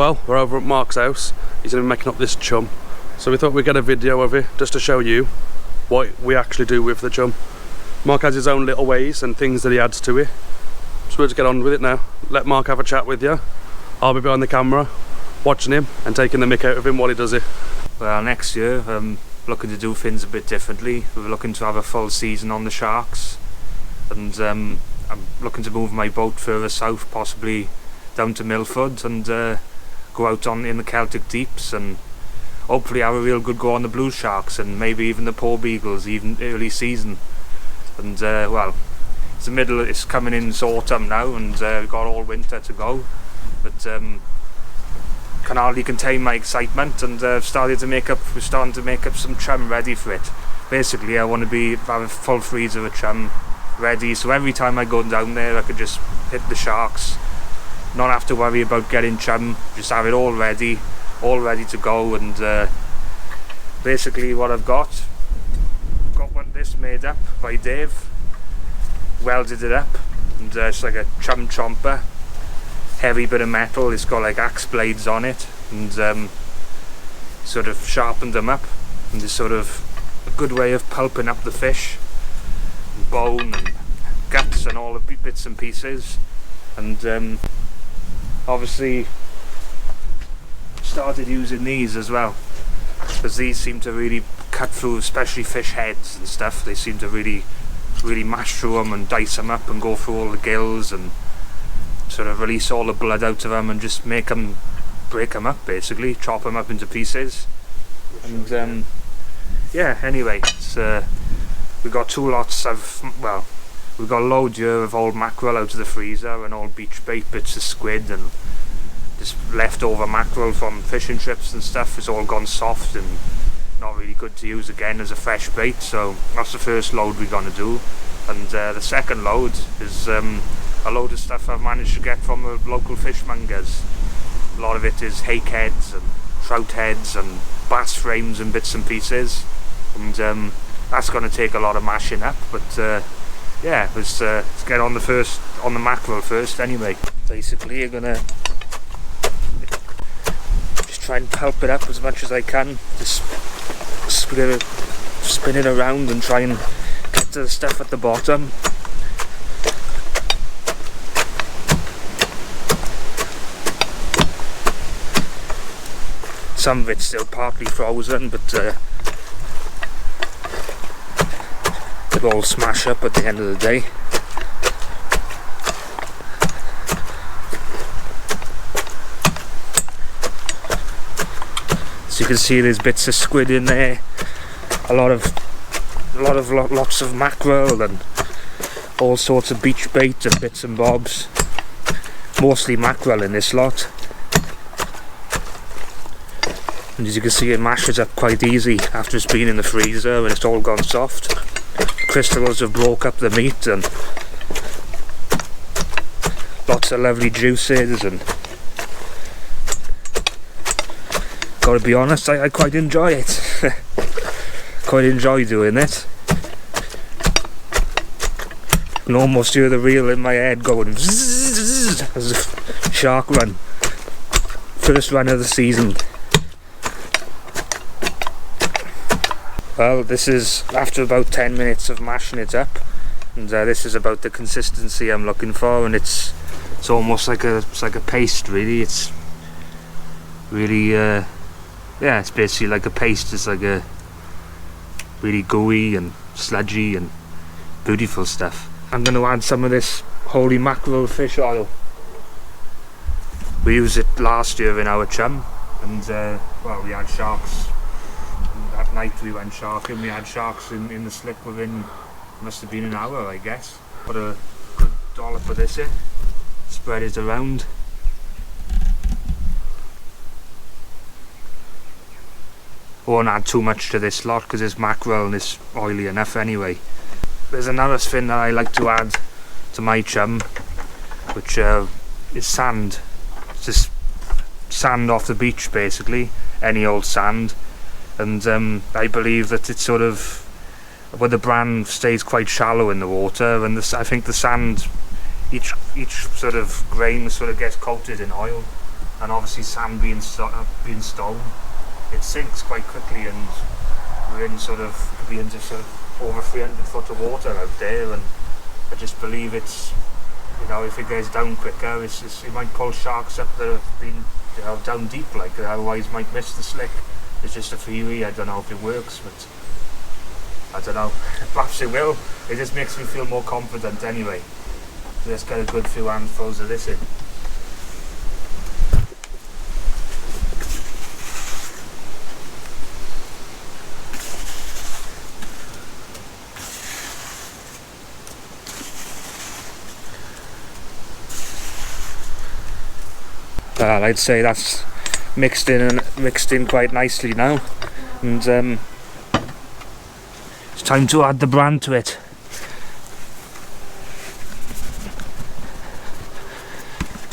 Well, we're over at Mark's house. He's going to be making up this chum. So we thought we'd get a video of it just to show you what we actually do with the chum. Mark has his own little ways and things that he adds to it. So we'll just get on with it now. Let Mark have a chat with you. I'll be behind the camera watching him and taking the mick out of him while he does it. Well, next year I'm looking to do things a bit differently. We're looking to have a full season on the sharks, and I'm looking to move my boat further south, possibly down to Milford, and go out in the Celtic deeps and hopefully have a real good go on the blue sharks and maybe even the poor beagles, even early season. And well, it's coming in autumn now, and we've got all winter to go, but can hardly contain my excitement, and we're starting to make up some chum ready for it. Basically, I want to have a full freezer of chum ready, so every time I go down there I could just hit the sharks, not have to worry about getting chum, just have it all ready to go. And basically what I've got this made up by Dave, welded it up, and it's like a chum chomper, heavy bit of metal. It's got like axe blades on it, and sort of sharpened them up, and it's sort of a good way of pulping up the fish, and bone and guts and all the bits and pieces. And obviously started using these as well, because these seem to really cut through, especially fish heads and stuff. They seem to really mash through them and dice them up and go through all the gills and sort of release all the blood out of them and just break them up, basically chop them up into pieces. And yeah, anyway, we've got two lots of, well, we've got a load here of old mackerel out of the freezer and old beach bait, bits of squid and just leftover mackerel from fishing trips and stuff. It's all gone soft and not really good to use again as a fresh bait, so that's the first load we're going to do. And the second load is a load of stuff I've managed to get from the local fishmongers. A lot of it is hake heads and trout heads and bass frames and bits and pieces, and that's going to take a lot of mashing up, but yeah, let's get on the mackerel first anyway. Basically you're going to just try and pulp it up as much as I can, just spin it around and try and get to the stuff at the bottom. Some of it's still partly frozen, but it'll all smash up at the end of the day. So you can see there's bits of squid in there, lots of mackerel and all sorts of beach bait and bits and bobs. Mostly mackerel in this lot. And as you can see, it mashes up quite easy after it's been in the freezer and it's all gone soft. Crystals have broke up the meat and lots of lovely juices, and gotta be honest, I quite enjoy it. Quite enjoy doing it. I can almost hear the reel in my head going zzz as a shark run. First run of the season. Well, this is after about 10 minutes of mashing it up, and this is about the consistency I'm looking for, and it's almost like a paste, really. It's really yeah, it's basically like a paste. It's like a really gooey and sludgy and beautiful stuff. I'm going to add some of this holy mackerel fish oil. We used it last year in our chum, and well, we had sharks. That night we went sharking, we had sharks in the slip within, must have been an hour, I guess. Put a good dollop of this in, spread it around. Won't add too much to this lot because it's mackerel and it's oily enough anyway. There's another thing that I like to add to my chum, which is sand. It's just sand off the beach, basically, any old sand. And I believe that it's sort of, where the bran stays quite shallow in the water, and I think the sand, each sort of grain sort of gets coated in oil, and obviously sand being stone, it sinks quite quickly, and we're in sort of, could be into sort of over 300 foot of water out there, and I just believe it's, you know, if it goes down quicker, it might pull sharks up that have been, you know, down deep, like, otherwise might miss the slick. It's just a theory. I don't know if it works, but I don't know. Perhaps it will. It just makes me feel more confident anyway. So let's get a good few handfuls of this in. Well, I'd say that's mixed in quite nicely now, and it's time to add the bran to it.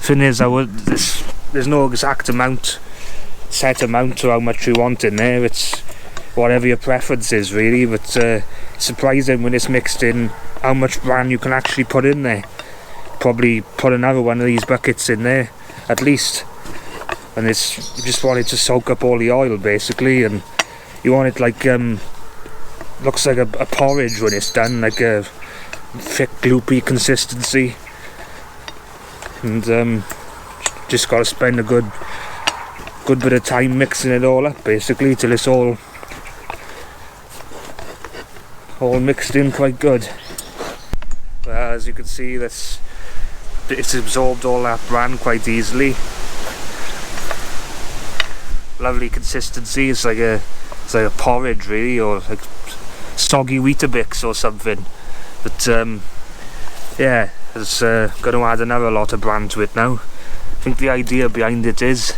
Thing is, there's no exact set amount to how much you want in there. It's whatever your preference is, really. But it's surprising when it's mixed in how much bran you can actually put in there. Probably put another one of these buckets in there at least, and you just want it to soak up all the oil basically, and you want it like looks like a porridge when it's done, like a thick gloopy consistency, and just got to spend a good bit of time mixing it all up basically till it's all mixed in quite good. Well, as you can see, it's absorbed all that bran quite easily. Lovely consistency. It's like a porridge really, or like soggy Weetabix or something. But yeah, it's going to add another lot of bran to it now. I think the idea behind it is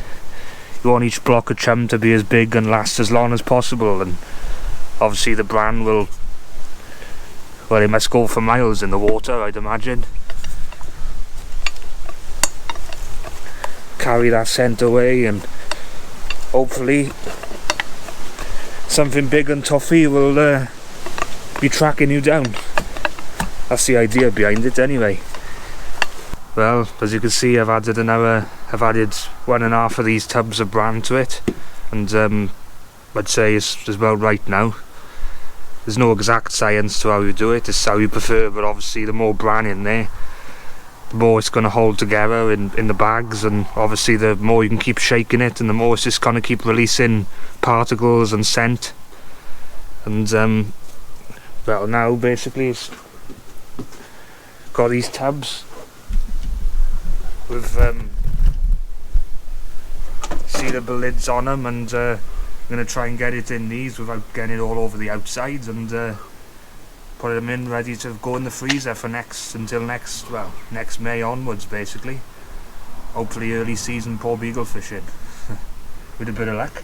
you want each block of chum to be as big and last as long as possible, and obviously the bran will, well, it must go for miles in the water, I'd imagine. Carry that scent away, and hopefully something big and toughy will be tracking you down. That's the idea behind it anyway. Well, as you can see, I've added 1.5 of these tubs of bran to it, and I'd say it's about right now. There's no exact science to how you do it, it's how you prefer, but obviously the more bran in there, the more it's going to hold together in the bags, and obviously the more you can keep shaking it, and the more it's just going to keep releasing particles and scent. And well, now basically it's got these tubs with sealable lids on them, and I'm going to try and get it in these without getting it all over the outsides, and put them in ready to go in the freezer for next May onwards basically. Hopefully early season poor beagle fishing with a bit of luck.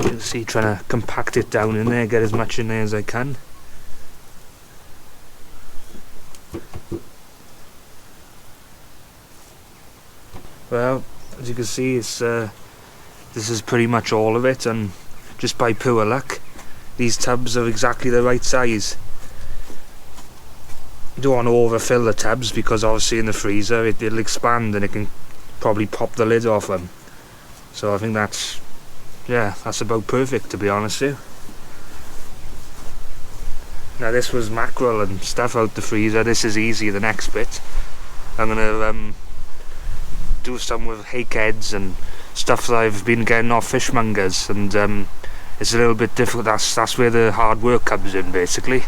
You can see, trying to compact it down in there, get as much in there as I can. Well, as you can see, this is pretty much all of it, and just by pure luck these tubs are exactly the right size. You don't want to overfill the tubs, because obviously in the freezer it'll expand and it can probably pop the lid off them. So I think that's about perfect, to be honest with you. Now this was mackerel and stuff out the freezer. This is easy, the next bit. I'm gonna do some with hake heads and stuff that I've been getting off fishmongers, and it's a little bit difficult. That's where the hard work comes in basically.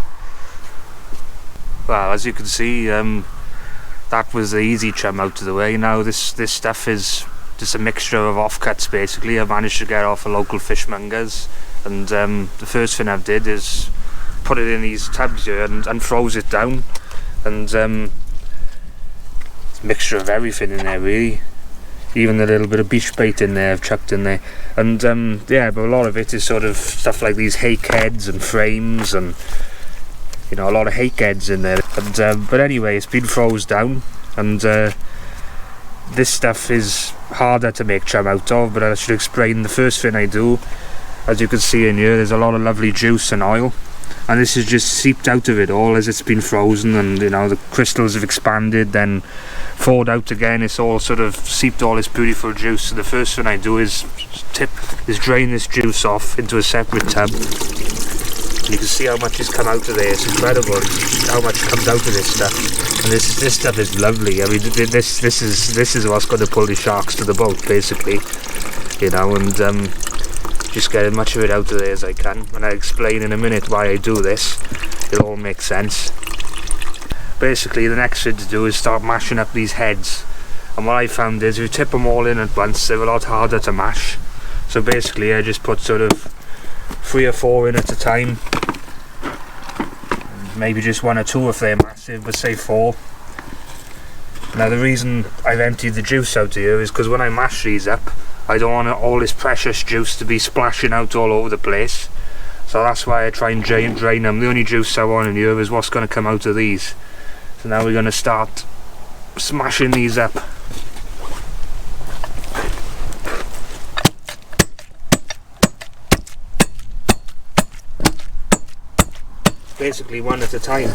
Well, as you can see, that was the easy chum out of the way. Now this stuff is just a mixture of offcuts basically. I managed to get off a local fishmongers, and the first thing I've did is put it in these tubs here and froze it down, and it's a mixture of everything in there really. Even a little bit of beach bait in there I've chucked in there, and yeah, but a lot of it is sort of stuff like these hake heads and frames, and you know, a lot of hake heads in there. And but anyway, it's been froze down, and this stuff is harder to make chum out of, but I should explain. The first thing I do, as you can see in here, there's a lot of lovely juice and oil, and this has just seeped out of it all as it's been frozen, and you know the crystals have expanded, then thawed out again. It's all sort of seeped all this beautiful juice. So the first thing I do is drain this juice off into a separate tub. You can see how much has come out of there. It's incredible how much comes out of this stuff, and this stuff is lovely. I mean, this is what's going to pull the sharks to the boat, basically, you know. And just get as much of it out of there as I can. When I explain in a minute why I do this, it'll all make sense. Basically, the next thing to do is start mashing up these heads. And what I found is, if you tip them all in at once, they're a lot harder to mash. So basically, I just put sort of 3 or 4 in at a time. Maybe just 1 or 2 if they're massive, but say 4. Now the reason I've emptied the juice out here is because when I mash these up, I don't want all this precious juice to be splashing out all over the place. So that's why I try and drain them. The only juice I want in here is what's going to come out of these. So now we're going to start smashing these up. Basically 1 at a time.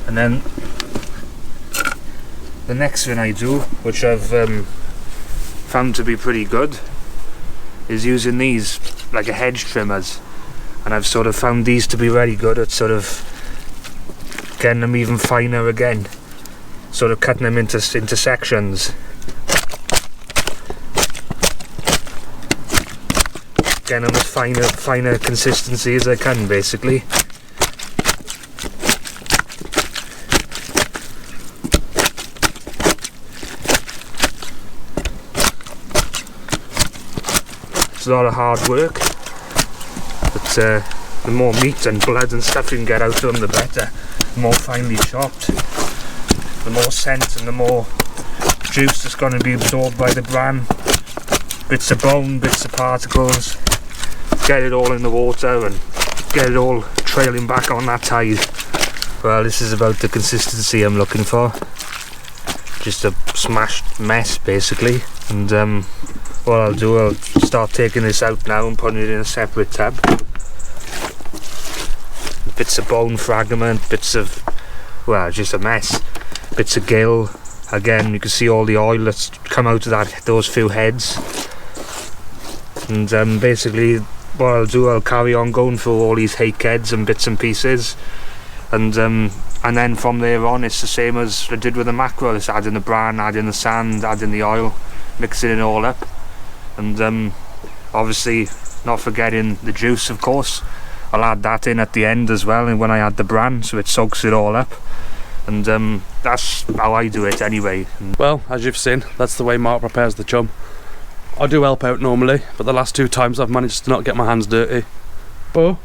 And then the next thing I do, which I've found to be pretty good, is using these like a hedge trimmers. And I've sort of found these to be very good at sort of getting them even finer again, sort of cutting them into sections, getting them as finer consistency as I can, basically. It's a lot of hard work. But the more meat and blood and stuff you can get out of them, the better. The more finely chopped, the more scent and the more juice that's going to be absorbed by the bran. Bits of bone, bits of particles, get it all in the water and get it all trailing back on that tide. Well, this is about the consistency I'm looking for. Just a smashed mess, basically. And what I'll do, I'll start taking this out now and putting it in a separate tub. Bits of bone fragment, bits of, well, just a mess. Bits of gill. Again, you can see all the oil that's come out of those few heads. And basically, what I'll do, I'll carry on going through all these hake heads and bits and pieces. And then from there on, it's the same as I did with the mackerel. It's adding the bran, adding the sand, adding the oil, mixing it all up. And obviously, not forgetting the juice, of course. I'll add that in at the end as well, and when I add the bran, so it soaks it all up. And that's how I do it anyway. Well, as you've seen, that's the way Mark prepares the chum. I do help out normally, but the last 2 times I've managed to not get my hands dirty. But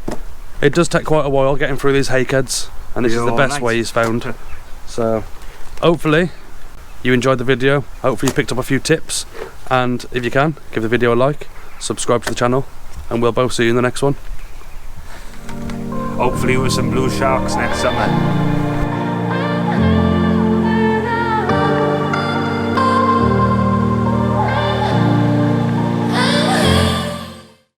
it does take quite a while getting through these hake heads, and this is the best way he's found. So hopefully you enjoyed the video, hopefully you picked up a few tips, and if you can, give the video a like, subscribe to the channel, and we'll both see you in the next one. Hopefully with some blue sharks next summer.